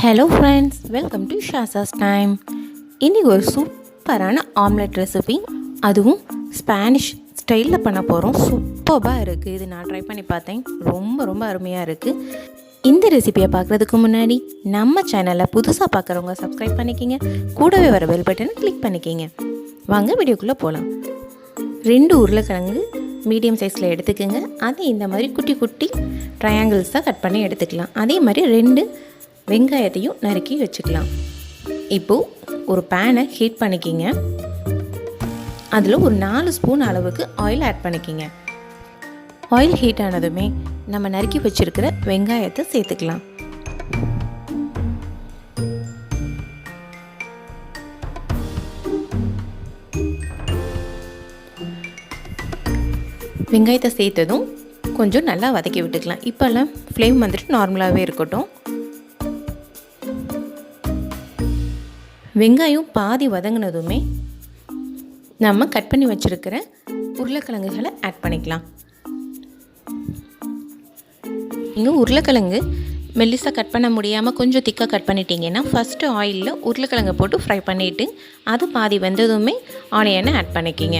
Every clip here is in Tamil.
ஹலோ ஃப்ரெண்ட்ஸ், வெல்கம் டு ஷாசாஸ் டைம். இன்றைக்கி ஒரு சூப்பரான ஆம்லெட் ரெசிபி, அதுவும் ஸ்பானிஷ் ஸ்டைலில் பண்ண போகிறோம். சூப்பராக இருக்குது. இது நான் ட்ரை பண்ணி பார்த்தேன். ரொம்ப அருமையாக இருக்குது. இந்த ரெசிபியை பார்க்குறதுக்கு முன்னாடி நம்ம சேனலை புதுசாக பார்க்குறவங்க சப்ஸ்கிரைப் பண்ணிக்கிங்க. கூடவே வர பெல் பட்டனை கிளிக் பண்ணிக்கிங்க. வாங்க வீடியோக்குள்ளே போகலாம். 2 உருளைக்கிழங்கு மீடியம் சைஸில் எடுத்துக்கோங்க. அதை இந்த மாதிரி குட்டி குட்டி ட்ரையாங்கிள்ஸாக கட் பண்ணி எடுத்துக்கலாம். அதே மாதிரி 2 வெங்காயத்தையும் நறுக்கி வச்சுக்கலாம். இப்போது ஒரு பேனை ஹீட் பண்ணிக்கிங்க. அதில் ஒரு 4 ஸ்பூன் அளவுக்கு ஆயில் ஆட் பண்ணிக்கிங்க. ஆயில் ஹீட் ஆனதுமே நம்ம நறுக்கி வச்சுருக்கிற வெங்காயத்தை சேர்த்துக்கலாம். வெங்காயத்தை சேர்த்ததும் கொஞ்சம் நல்லா வதக்கி விட்டுக்கலாம். இப்போல்லாம் ஃப்ளேம் வந்துட்டு நார்மலாகவே இருக்கட்டும். வெங்காயம் பாதி வதங்கினதுமே நம்ம கட் பண்ணி வச்சுருக்கிற உருளைக்கிழங்குகளை ஆட் பண்ணிக்கலாம். நீங்கள் உருளைக்கிழங்கு மெல்லிசாக கட் பண்ண முடியாமல் கொஞ்சம் திக்காக கட் பண்ணிட்டீங்கன்னா ஃபஸ்ட்டு ஆயிலில் உருளைக்கிழங்கை போட்டு ஃப்ரை பண்ணிவிட்டு அது பாதி வெந்ததுமே ஆனியனை ஆட் பண்ணிக்கிங்க.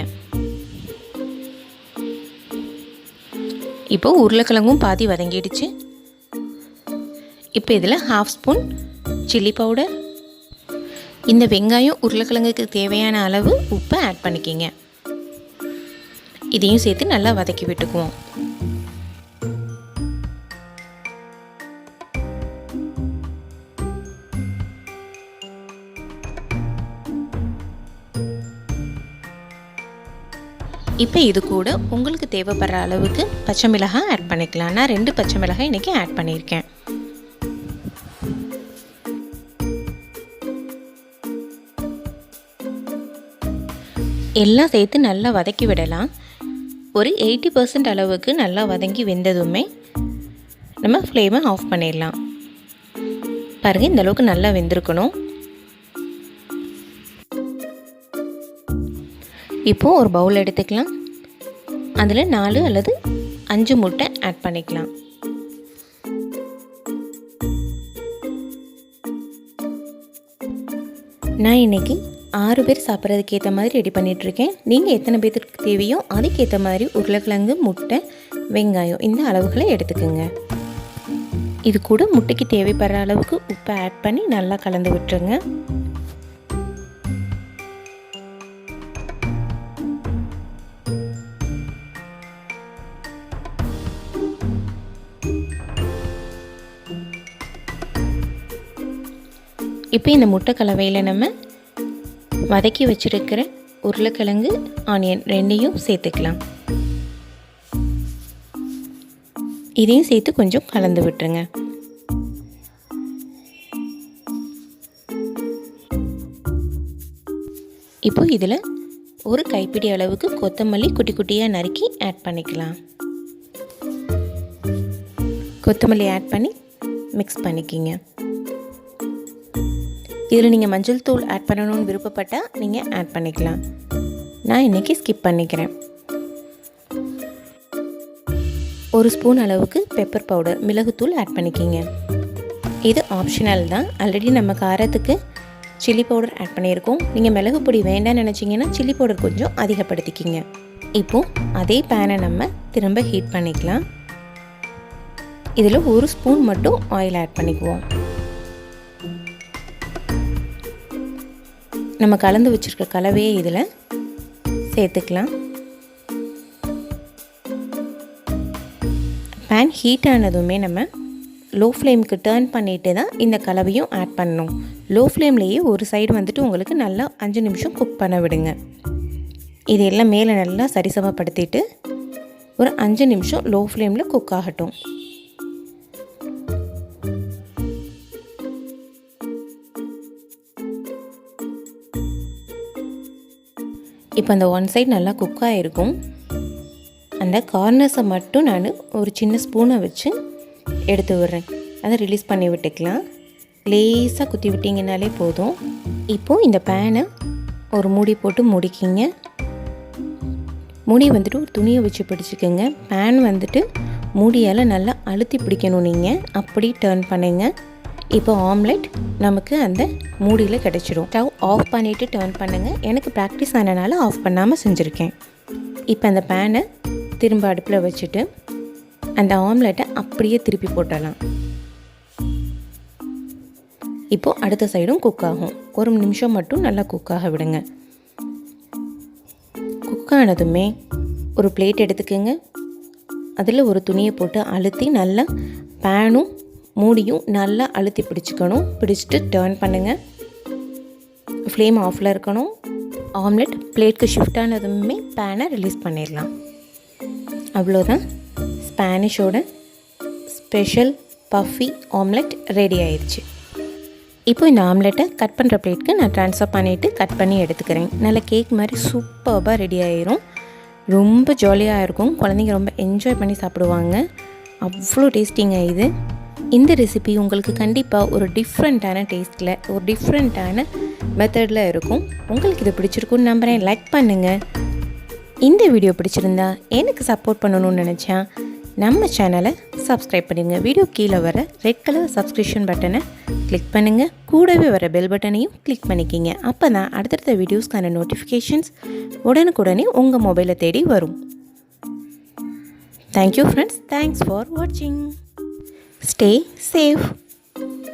இப்போது உருளைக்கிழங்கும் பாதி வதங்கிடுச்சு. இப்போ இதில் 1/2 ஸ்பூன் சில்லி பவுடர், இந்த வெங்காயம் உருளைக்கிழங்குக்கு தேவையான அளவு உப்பை ஆட் பண்ணிக்கிங்க. இதையும் சேர்த்து நல்லா வதக்கி விட்டுக்குவோம். இப்போ இது கூட உங்களுக்கு தேவைப்படுற அளவுக்கு பச்சை மிளகாய் ஆட் பண்ணிக்கலாம். நான் 2 பச்சை மிளகாய் இன்றைக்கி ஆட் பண்ணியிருக்கேன். எல்லாம் சேர்த்து நல்லா வதக்கி விடலாம். ஒரு 80% அளவுக்கு நல்லா வதங்கி வெந்ததுமே நம்ம ஃப்ளேமை ஆஃப் பண்ணிடலாம். பாருங்கள், இந்த அளவுக்கு நல்லா வெந்திருக்கணும். இப்போது ஒரு பவுல் எடுத்துக்கலாம். அதில் 4 அல்லது 5 முட்டை ஆட் பண்ணிக்கலாம். நான் இன்றைக்கி 6 பேர் சாப்பிட்றதுக்கு ஏற்ற மாதிரி ரெடி பண்ணிகிட்ருக்கேன். நீங்கள் எத்தனை பேருக்கு தேவையோ அதுக்கேற்ற மாதிரி உருளைக்கிழங்கு, முட்டை, வெங்காயம் இந்த அளவுகளை எடுத்துக்கோங்க. இது கூட முட்டைக்கு தேவைப்படுற அளவுக்கு உப்பை ஆட் பண்ணி நல்லா கலந்து விட்டுருங்க. இப்போ இந்த முட்டை கலவையில் நம்ம வதக்கி வச்சுருக்கிற உருளைக்கிழங்கு, ஆனியன் 2ஐயும் சேர்த்துக்கலாம். இதையும் சேர்த்து கொஞ்சம் கலந்து விட்டுருங்க. இப்போ இதில் ஒரு கைப்பிடி அளவுக்கு கொத்தமல்லி குட்டி குட்டியாக நறுக்கி ஆட் பண்ணிக்கலாம். கொத்தமல்லி ஆட் பண்ணி மிக்ஸ் பண்ணிக்கிங்க. இதில் நீங்கள் மஞ்சள் தூள் ஆட் பண்ணணும்னு விருப்பப்பட்டால் நீங்கள் ஆட் பண்ணிக்கலாம். நான் இன்றைக்கி ஸ்கிப் பண்ணிக்கிறேன். 1 ஸ்பூன் அளவுக்கு பெப்பர் பவுடர், மிளகுத்தூள் ஆட் பண்ணிக்கிங்க. இது ஆப்ஷனல் தான். ஆல்ரெடி நம்ம காரத்துக்கு சில்லி பவுடர் ஆட் பண்ணியிருக்கோம். நீங்கள் மிளகு பொடி வேண்டாம்னு நினச்சிங்கன்னா சில்லி பவுடர் கொஞ்சம் அதிகப்படுத்திக்கிங்க. இப்போது அதே பேனை நம்ம திரும்ப ஹீட் பண்ணிக்கலாம். இதில் 1 ஸ்பூன் மட்டும் ஆயில் ஆட் பண்ணிக்குவோம். நம்ம கலந்து வச்சுருக்க கலவையை இதில் சேர்த்துக்கலாம். பேன் ஹீட் ஆனதுமே நம்ம லோ ஃப்ளேமுக்கு டர்ன் பண்ணிவிட்டு தான் இந்த கலவையும் ஆட் பண்ணணும். லோ ஃப்ளேம்லேயே ஒரு சைடு வந்துட்டு உங்களுக்கு நல்லா 5 நிமிஷம் குக் பண்ண விடுங்க. இது எல்லாம் மேலே நல்லா சரிசமப்படுத்திட்டு ஒரு 5 நிமிஷம் லோ ஃப்ளேமில் குக் ஆகட்டும். இப்போ அந்த ஒன் சைடு நல்லா குக் ஆகிருக்கும். அந்த கார்னர்ஸை மட்டும் நான் ஒரு சின்ன ஸ்பூனை வச்சு எடுத்து விடுறேன். அதை ரிலீஸ் பண்ணி விட்டுக்கலாம். லேசாக குத்தி விட்டிங்கனாலே போதும். இப்போது இந்த பேனை ஒரு மூடி போட்டு மூடிக்கிங்க. மூடி வந்துட்டு ஒரு துணியை வச்சு பிடிச்சிக்கோங்க. பேன் வந்துட்டு மூடியால் நல்லா அழுத்தி பிடிக்கணும். நீங்கள் அப்படி டர்ன் பண்ணுங்க. இப்போ ஆம்லெட் நமக்கு அந்த மூடியில் கிடச்சிடும். ஸ்டவ் ஆஃப் பண்ணிவிட்டு டர்ன் பண்ணுங்கள். எனக்கு ப்ராக்டிஸ் ஆனனால ஆஃப் பண்ணாமல் செஞ்சுருக்கேன். இப்போ அந்த பேனை திரும்ப அடுப்பில் வச்சுட்டு அந்த ஆம்லெட்டை அப்படியே திருப்பி போட்டுடலாம். இப்போது அடுத்த சைடும் குக் ஆகும். 1 நிமிஷம் மட்டும் நல்லா குக்காக விடுங்க. குக் ஆனதுமே ஒரு பிளேட் எடுத்துக்கோங்க. அதில் ஒரு துணியை போட்டு அழுத்தி நல்லா பேனும் மூடியும் நல்லா அழுத்தி பிடிச்சிக்கணும். பிடிச்சிட்டு டர்ன் பண்ணுங்கள். ஃப்ளேம் ஆஃபில் இருக்கணும். ஆம்லெட் பிளேட்க்கு ஷிஃப்ட் ஆனதுமே பேனை ரிலீஸ் பண்ணிடலாம். அவ்வளோதான், ஸ்பானிஷோட ஸ்பெஷல் பஃபி ஆம்லெட் ரெடி ஆயிடுச்சு. இப்போ இந்த ஆம்லெட்டை கட் பண்ணுற பிளேட்க்கு நான் ட்ரான்ஸ்ஃபர் பண்ணிவிட்டு கட் பண்ணி எடுத்துக்கிறேன். நல்லா கேக் மாதிரி சூப்பராக ரெடி ஆயிரும். ரொம்ப ஜாலியாக இருக்கும். குழந்தைங்க ரொம்ப என்ஜாய் பண்ணி சாப்பிடுவாங்க. அவ்வளோ டேஸ்டிங்க இது. இந்த ரெசிபி உங்களுக்கு கண்டிப்பாக ஒரு டிஃப்ரெண்ட்டான டேஸ்ட்டில் ஒரு டிஃப்ரெண்ட்டான மெத்தடில் இருக்கும். உங்களுக்கு இது பிடிச்சிருக்குன்னு நம்புகிறேன். லைக் பண்ணுங்கள். இந்த வீடியோ பிடிச்சிருந்தா எனக்கு சப்போர்ட் பண்ணணும்னு நினச்சா நம்ம சேனலை சப்ஸ்கிரைப் பண்ணிடுங்க. வீடியோ கீழே வர ரெட் கலர் சப்ஸ்கிரிப்ஷன் பட்டனை கிளிக் பண்ணுங்கள். கூடவே வர பெல் பட்டனையும் கிளிக் பண்ணிக்கிங்க. அப்போ தான் அடுத்தடுத்த வீடியோஸ்க்கான நோட்டிஃபிகேஷன்ஸ் உடனுக்குடனே உங்கள் மொபைலை தேடி வரும். Thank you friends. தேங்க்ஸ் ஃபார் வாட்சிங். Stay safe.